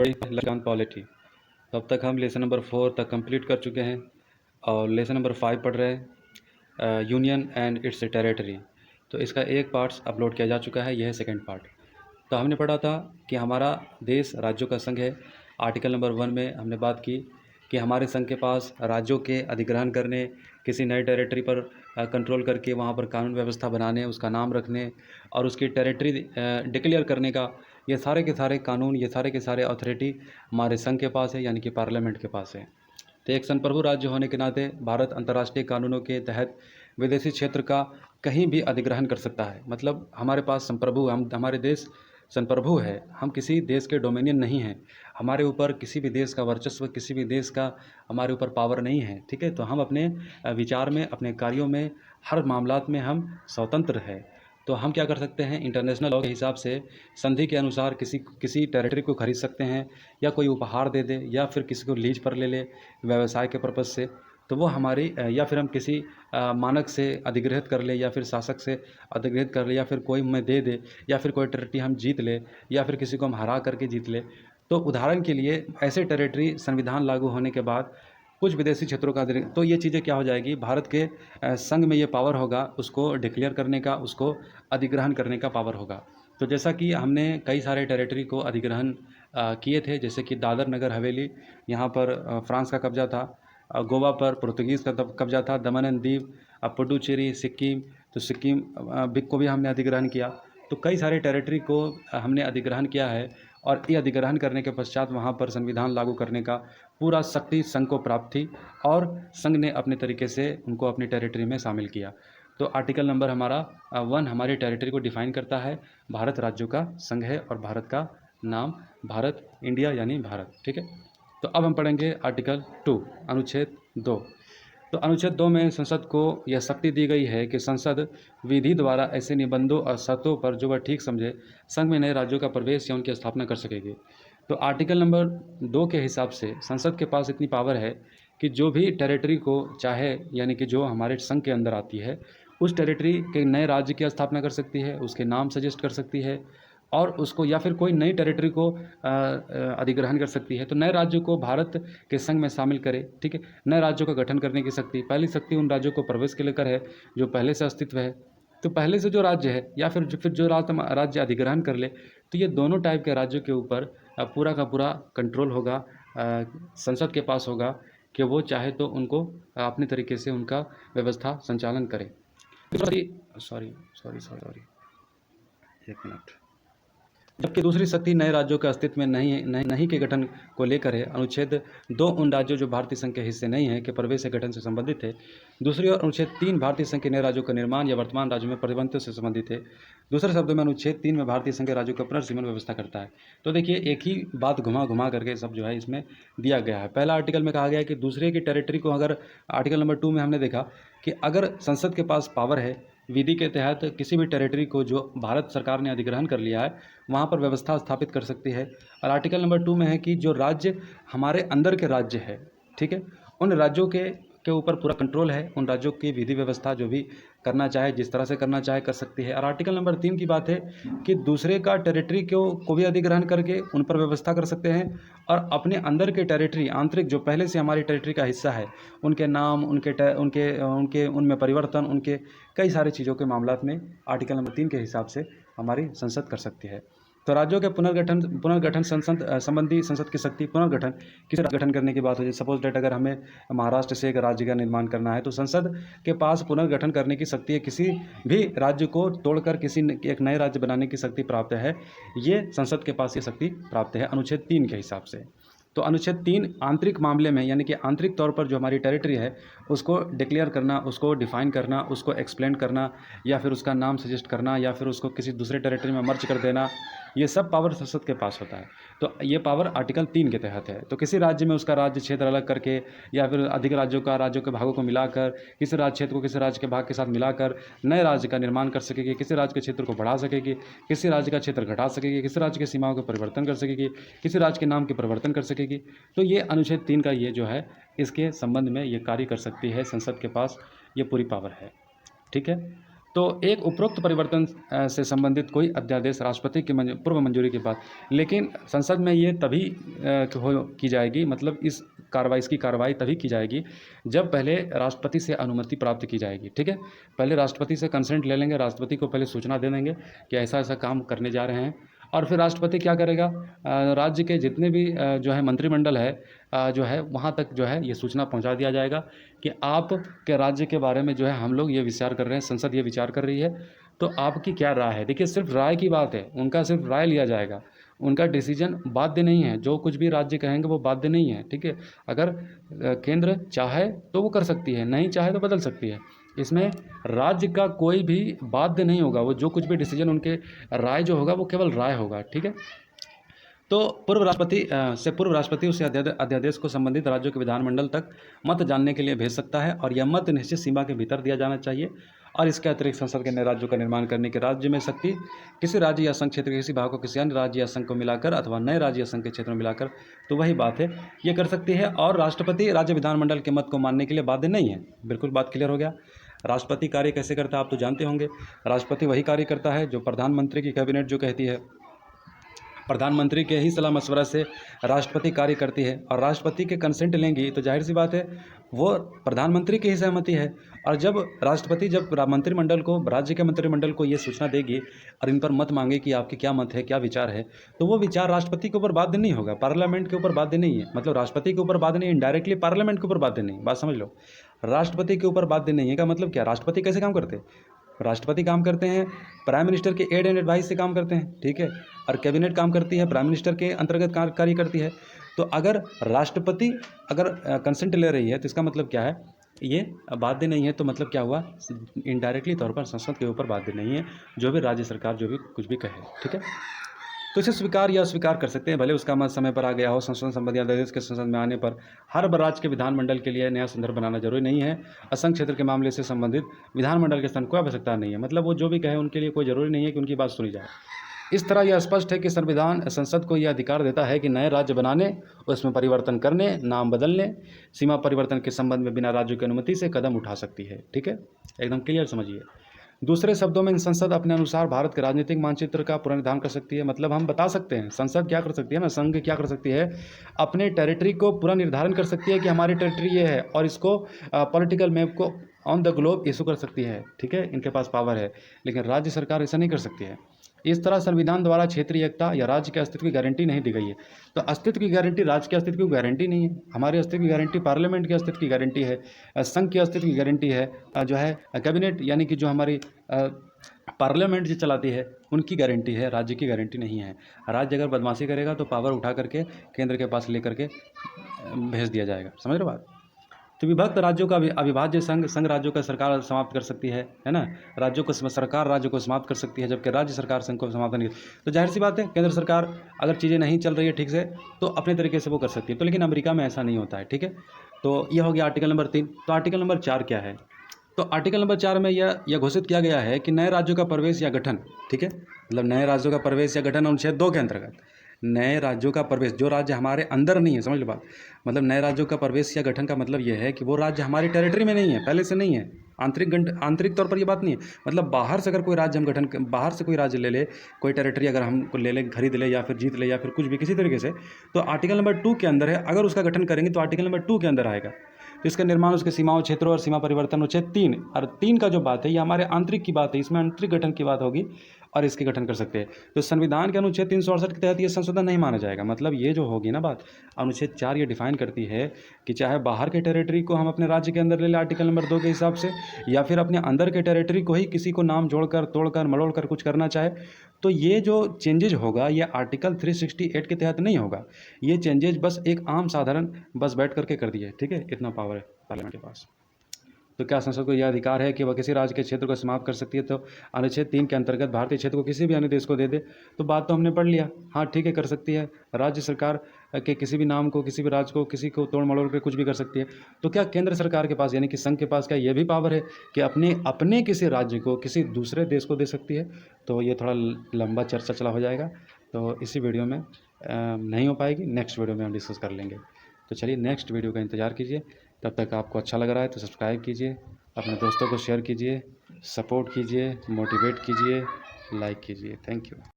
Laxmikant polity. तो अब तक हम लेसन नंबर 4 तक कंप्लीट कर चुके हैं और लेसन नंबर 5 पढ़ रहे हैं, यूनियन एंड इट्स टेरिटरी। तो इसका एक पार्ट्स अपलोड किया जा चुका है, यह है सेकंड पार्ट। तो हमने पढ़ा था कि हमारा देश राज्यों का संघ है। आर्टिकल नंबर 1 में हमने बात की कि हमारे संघ के पास राज्यों के अधिग्रहण करने, किसी नए टेरिटरी पर कंट्रोल करके वहाँ पर कानून व्यवस्था बनाने, उसका नाम रखने और उसकी टेरिटरी डिक्लेयर करने का, ये सारे के सारे कानून, ये सारे के सारे अथॉरिटी हमारे संघ के पास है, यानी कि पार्लियामेंट के पास है। तो एक संप्रभु राज्य होने के नाते भारत अंतर्राष्ट्रीय कानूनों के तहत विदेशी क्षेत्र का कहीं भी अधिग्रहण कर सकता है। मतलब हमारे पास संप्रभु, हमारे देश संप्रभु है, हम किसी देश के डोमिनियन नहीं हैं। हमारे ऊपर किसी भी देश का वर्चस्व, किसी भी देश का हमारे ऊपर पावर नहीं है, ठीक है। तो हम अपने विचार में, अपने कार्यों में, हर मामलात में हम स्वतंत्र हैं। तो हम क्या कर सकते हैं, इंटरनेशनल लॉ के हिसाब से संधि के अनुसार किसी टेरिटरी को खरीद सकते हैं, या कोई उपहार दे दे, या फिर किसी को लीज पर ले ले व्यवसाय के पर्पज़ से। तो वो हमारी या फिर हम किसी मानक से अधिग्रहित कर ले, या फिर शासक से अधिग्रहित कर ले, या फिर कोई हमें दे दे, या फिर कोई टेरिटरी हम जीत ले, या फिर किसी को हम हरा करके जीत ले। तो उदाहरण के लिए ऐसे टेरिटरी संविधान लागू होने के बाद कुछ विदेशी क्षेत्रों का तो ये चीज़ें क्या हो जाएगी, भारत के संघ में ये पावर होगा उसको डिक्लेयर करने का, उसको अधिग्रहण करने का पावर होगा। तो जैसा कि हमने कई सारे टेरिटरी को अधिग्रहण किए थे, जैसे कि दादर नगर हवेली, यहाँ पर फ्रांस का कब्जा था। गोवा पर पुर्तगीज़ का कब्जा था। दमन एंड दीव, पुडुचेरी, सिक्किम, तो सिक्किम बिक को भी हमने अधिग्रहण किया। तो कई सारे टेरिटरी को हमने अधिग्रहण किया है, और ये अधिग्रहण करने के पश्चात वहाँ पर संविधान लागू करने का पूरा शक्ति संघ को प्राप्त थी, और संघ ने अपने तरीके से उनको अपनी टेरिटरी में शामिल किया। तो आर्टिकल नंबर हमारा 1 हमारी टेरिटरी को डिफाइन करता है। भारत राज्यों का संघ है और भारत का नाम भारत, इंडिया यानी भारत, ठीक है। तो अब हम पढ़ेंगे आर्टिकल 2, अनुच्छेद 2। तो अनुच्छेद 2 में संसद को यह शक्ति दी गई है कि संसद विधि द्वारा ऐसे निबंधों और शर्तों पर जो वह ठीक समझे, संघ में नए राज्यों का प्रवेश या उनकी स्थापना कर सकेगी। तो आर्टिकल नंबर 2 के हिसाब से संसद के पास इतनी पावर है कि जो भी टेरिटरी को चाहे, यानी कि जो हमारे संघ के अंदर आती है, उस टेरिटरी के नए राज्य की स्थापना कर सकती है, उसके नाम सजेस्ट कर सकती है, और उसको या फिर कोई नई टेरिटरी को अधिग्रहण कर सकती है। तो नए राज्यों को भारत के संघ में शामिल करे, ठीक है। नए राज्यों का गठन करने की शक्ति, पहली शक्ति उन राज्यों को प्रवेश के लेकर है जो पहले से अस्तित्व है। तो पहले से जो राज्य है, या फिर जो राज्य अधिग्रहण कर ले, तो ये दोनों टाइप के राज्यों के ऊपर पूरा का पूरा कंट्रोल होगा, संसद के पास होगा, कि वो चाहे तो उनको अपने तरीके से उनका व्यवस्था संचालन करे। सॉरी, एक मिनट। जबकि दूसरी शक्ति नए राज्यों के अस्तित्व में नहीं के गठन को लेकर है। अनुच्छेद 2 उन राज्यों जो भारतीय संघ के हिस्से नहीं हैं के प्रवेश या गठन से संबंधित है। दूसरी ओर अनुच्छेद 3 भारतीय संघ के नए राज्यों का निर्माण या वर्तमान राज्यों में परिवर्तन से संबंधित है। दूसरे शब्दों में अनुच्छेद 3 में भारतीय संघ के राज्यों का पुनर्सीमन व्यवस्था करता है। तो देखिए, एक ही बात घुमा करके सब जो है इसमें दिया गया है। पहला आर्टिकल में कहा गया है कि दूसरे की टेरिटरी को, अगर आर्टिकल नंबर 2 में हमने देखा कि अगर संसद के पास पावर है विधि के तहत किसी भी टेरिटरी को जो भारत सरकार ने अधिग्रहण कर लिया है, वहाँ पर व्यवस्था स्थापित कर सकती है। और आर्टिकल नंबर 2 में है कि जो राज्य हमारे अंदर के राज्य है, ठीक है, उन राज्यों के ऊपर पूरा कंट्रोल है। उन राज्यों की विधि व्यवस्था जो भी करना चाहे, जिस तरह से करना चाहे कर सकती है। और आर्टिकल नंबर 3 की बात है कि दूसरे का टेरिटरी को भी अधिग्रहण करके उन पर व्यवस्था कर सकते हैं, और अपने अंदर के टेरिटरी, आंतरिक जो पहले से हमारी टेरिटरी का हिस्सा है, उनके नाम, उनके उनमें परिवर्तन, उनके कई सारी चीज़ों के मामलात में आर्टिकल नंबर 3 के हिसाब से हमारी संसद कर सकती है। तो राज्यों के पुनर्गठन संबंधी संसद की शक्ति, पुनर्गठन किसी गठन करने की बात हो जाए, सपोज डेट अगर हमें महाराष्ट्र से एक राज्य का निर्माण करना है, तो संसद के पास पुनर्गठन करने की शक्ति है। किसी भी राज्य को तोड़कर एक नए राज्य बनाने की शक्ति प्राप्त है। ये संसद के पास ये शक्ति प्राप्त है अनुच्छेद 3 के हिसाब से। तो अनुच्छेद 3 आंतरिक मामले में, यानी कि आंतरिक तौर पर जो हमारी टेरिटरी है उसको डिक्लेयर करना, उसको डिफाइन करना, उसको एक्सप्लेन करना, या फिर उसका नाम सजेस्ट करना, या फिर उसको किसी दूसरे टेरिटरी में मर्ज कर देना, ये सब पावर संसद के पास होता है। तो ये पावर आर्टिकल 3 के तहत है। तो किसी राज्य में उसका राज्य क्षेत्र अलग करके, या फिर अधिक राज्यों के भागों को मिलाकर, किसी राज्य क्षेत्र को किसी राज्य के भाग के साथ मिलाकर नए राज्य का निर्माण कर सकेगी, किसी राज्य के क्षेत्र को बढ़ा सकेगी, किसी राज्य का क्षेत्र घटा सकेगी, किसी राज्य की सीमाओं का परिवर्तन कर सकेगी, किसी राज्य के नाम के परिवर्तन कर सकेगी। तो ये अनुच्छेद 3 का ये जो है, इसके संबंध में ये कार्य कर सकती है। संसद के पास ये पूरी पावर है, ठीक है। तो एक उपरोक्त परिवर्तन से संबंधित कोई अध्यादेश राष्ट्रपति की पूर्व मंजूरी के बाद, लेकिन संसद में ये तभी की जाएगी, मतलब इसकी कार्रवाई तभी की जाएगी जब पहले राष्ट्रपति से अनुमति प्राप्त की जाएगी। ठीक है, पहले राष्ट्रपति से कंसेंट ले लेंगे, राष्ट्रपति को पहले सूचना दे देंगे कि ऐसा ऐसा काम करने जा रहे हैं, और फिर राष्ट्रपति क्या करेगा, राज्य के जितने भी जो है मंत्रिमंडल है जो है वहाँ तक जो है ये सूचना पहुँचा दिया जाएगा कि आपके राज्य के बारे में जो है हम लोग ये विचार कर रहे हैं, संसद ये विचार कर रही है, तो आपकी क्या राय है। देखिए, सिर्फ राय की बात है, उनका सिर्फ राय लिया जाएगा, उनका डिसीजन बाध्य नहीं है, जो कुछ भी राज्य कहेंगे वो बाध्य नहीं है। ठीक है, अगर केंद्र चाहे तो वो कर सकती है, नहीं चाहे तो बदल सकती है। इसमें राज्य का कोई भी बाध्य नहीं होगा, वो जो कुछ भी डिसीजन उनके राय जो होगा वो केवल राय होगा। ठीक है, तो पूर्व राष्ट्रपति उस अध्यादेश को संबंधित राज्यों के विधानमंडल तक मत जानने के लिए भेज सकता है, और यह मत निश्चित सीमा के भीतर दिया जाना चाहिए। और इसके अतिरिक्त संसद के नए राज्यों का निर्माण करने के राज्य में शक्ति किसी राज्य या संघ क्षेत्र के किसी भाग को किसी अन्य राज्य या संघ को मिलाकर अथवा नए राज्य या संघ के क्षेत्र में मिलाकर, तो वही बात है, ये कर सकती है। और राष्ट्रपति राज्य विधानमंडल के मत को मानने के लिए बाध्य नहीं है। बिल्कुल बात क्लियर हो गया। राष्ट्रपति कार्य कैसे करता है आप तो जानते होंगे। राष्ट्रपति वही कार्य करता है जो प्रधानमंत्री की कैबिनेट जो कहती है, प्रधानमंत्री के ही सलाह मशवरा से राष्ट्रपति कार्य करती है, और राष्ट्रपति के कंसेंट लेंगी तो जाहिर सी बात है वो प्रधानमंत्री की ही सहमति है। और जब राष्ट्रपति मंत्रिमंडल को, राज्य के मंत्रिमंडल को ये सूचना देगी और इन पर मत मांगे कि आपके क्या मत है, क्या विचार है, तो वो विचार राष्ट्रपति के ऊपर बाध्य नहीं होगा, पार्लियामेंट के ऊपर बाध्य नहीं है। मतलब राष्ट्रपति के ऊपर बाध्य नहीं, इनडायरेक्टली पार्लियामेंट के ऊपर बाध्य नहीं। बात समझ लो, राष्ट्रपति के ऊपर बाध्य नहीं है का मतलब क्या, राष्ट्रपति कैसे काम करते हैं, राष्ट्रपति काम करते हैं प्राइम मिनिस्टर के एड एंड एडवाइस से काम करते हैं। ठीक है, और कैबिनेट काम करती है प्राइम मिनिस्टर के अंतर्गत कार्य करती है। तो अगर राष्ट्रपति अगर कंसेंट ले रही है तो इसका मतलब क्या है, ये बाध्य नहीं है, तो मतलब क्या हुआ, इनडायरेक्टली तौर पर संसद के ऊपर बाध्य नहीं है, जो भी राज्य सरकार जो भी कुछ भी कहे। ठीक है, तो इसे स्वीकार या अस्वीकार कर सकते हैं, भले उसका मत समय पर आ गया हो। संशोधन संबंधी अध्यादेश के संसद में आने पर हर राज्य के विधानमंडल के लिए नया संदर्भ बनाना जरूरी नहीं है। असंघ क्षेत्र के मामले से संबंधित विधानमंडल के स्थान कोई आवश्यकता नहीं है, मतलब वो जो भी कहे उनके लिए कोई जरूरी नहीं है कि उनकी बात सुनी जाए। इस तरह यह स्पष्ट है कि संसद को यह अधिकार देता है कि नए राज्य बनाने, उसमें परिवर्तन करने, नाम बदलने, सीमा परिवर्तन के संबंध में बिना राज्यों की अनुमति से कदम उठा सकती है। ठीक है, एकदम क्लियर समझिए। दूसरे शब्दों में संसद अपने अनुसार भारत के राजनीतिक मानचित्र का पुनर्निर्धारण कर सकती है। मतलब हम बता सकते हैं संसद क्या कर सकती है ना, संघ क्या कर सकती है, अपने टेरिटरी को पूरा निर्धारण कर सकती है कि हमारी टेरिटरी ये है, और इसको पॉलिटिकल मैप को ऑन द ग्लोब इशू कर सकती है। ठीक है, इनके पास पावर है, लेकिन राज्य सरकार ऐसा नहीं कर सकती है। इस तरह संविधान द्वारा क्षेत्रीय एकता या राज्य के अस्तित्व की गारंटी नहीं दी गई है। तो अस्तित्व की गारंटी राज्य के अस्तित्व की गारंटी नहीं है, हमारे अस्तित्व की गारंटी पार्लियामेंट के अस्तित्व की गारंटी है, संघ के अस्तित्व की गारंटी है, जो है कैबिनेट यानी कि जो हमारी पार्लियामेंट जो चलाती है उनकी गारंटी है, राज्य की गारंटी नहीं है। राज्य अगर बदमाशी करेगा तो पावर उठा करके केंद्र के पास लेकर के भेज दिया जाएगा। समझ रहे हो बात। तो विभक्त राज्यों का अविभाज्य संघ राज्यों का सरकार समाप्त कर सकती है ना, राज्यों को सरकार राज्यों को समाप्त कर सकती है, जबकि राज्य सरकार संघ को समाप्त नहीं। तो जाहिर सी बात है केंद्र सरकार अगर चीज़ें नहीं चल रही है ठीक से तो अपने तरीके से वो कर सकती है। तो लेकिन अमेरिका में ऐसा नहीं होता है। ठीक है, तो यह हो गया आर्टिकल नंबर 3। तो आर्टिकल नंबर 4 क्या है, तो आर्टिकल नंबर 4 में यह घोषित किया गया है कि नए राज्यों का प्रवेश या गठन, ठीक है, मतलब नए राज्यों का प्रवेश या गठन अनुच्छेद 2 के अंतर्गत नए राज्यों का प्रवेश, जो राज्य हमारे अंदर नहीं है, समझ लो बात, मतलब नए राज्यों का प्रवेश या गठन का मतलब यह है कि वो राज्य हमारी टेरिटरी में नहीं है, पहले से नहीं है, आंतरिक तौर पर ये बात नहीं है। मतलब बाहर से अगर कोई राज्य हम गठन, बाहर से कोई राज्य ले ले, कोई टेरिटरी अगर हम ले ले, खरीद ले या फिर जीत ले या फिर कुछ भी किसी तरीके से, तो आर्टिकल नंबर 2 के अंदर है, अगर उसका गठन करेंगे तो आर्टिकल नंबर 2 के अंदर आएगा। तो इसका निर्माण उसके सीमाओं, क्षेत्रों और सीमा परिवर्तन अनुच्छेद 3 और 3 का जो बात है ये हमारे आंतरिक की बात है, इसमें आंतरिक गठन की बात होगी और इसके गठन कर सकते हैं। तो संविधान के अनुच्छेद 368 के तहत ये संशोधन नहीं माना जाएगा। मतलब ये जो होगी ना बात, अनुच्छेद 4 ये डिफाइन करती है कि चाहे बाहर के टेरिटरी को हम अपने राज्य के अंदर ले लें आर्टिकल नंबर 2 के हिसाब से, या फिर अपने अंदर के टेरिटरी को ही किसी को नाम जोड़कर, तोड़कर, मरोड़कर कुछ करना चाहे, तो ये जो चेंजेज होगा ये आर्टिकल 368 के तहत नहीं होगा। ये चेंजेज बस एक आम साधारण बस बैठ करके कर दिए। ठीक है, इतना पावर है पार्लियामेंट के पास। तो क्या संसद को यह अधिकार है कि वह किसी राज्य के क्षेत्र को समाप्त कर सकती है? तो अनुच्छेद 3 के अंतर्गत भारतीय क्षेत्र को किसी भी अन्य देश को दे दे, तो बात तो हमने पढ़ लिया। हाँ ठीक है, कर सकती है। राज्य सरकार के किसी भी नाम को, किसी भी राज्य को, किसी को तोड़ मड़ोड़ कर कुछ भी कर सकती है। तो क्या केंद्र सरकार के पास यानी कि संघ के पास क्या ये भी पावर है कि अपने किसी राज्य को किसी दूसरे देश को दे सकती है? तो ये थोड़ा लंबा चर्चा चला हो जाएगा, तो इसी वीडियो में नहीं हो पाएगी, नेक्स्ट वीडियो में हम डिस्कस कर लेंगे। तो चलिए नेक्स्ट वीडियो का इंतज़ार कीजिए। तब तक आपको अच्छा लग रहा है तो सब्सक्राइब कीजिए, अपने दोस्तों को शेयर कीजिए। सपोर्ट कीजिए, मोटिवेट कीजिए, लाइक कीजिए। Thank you.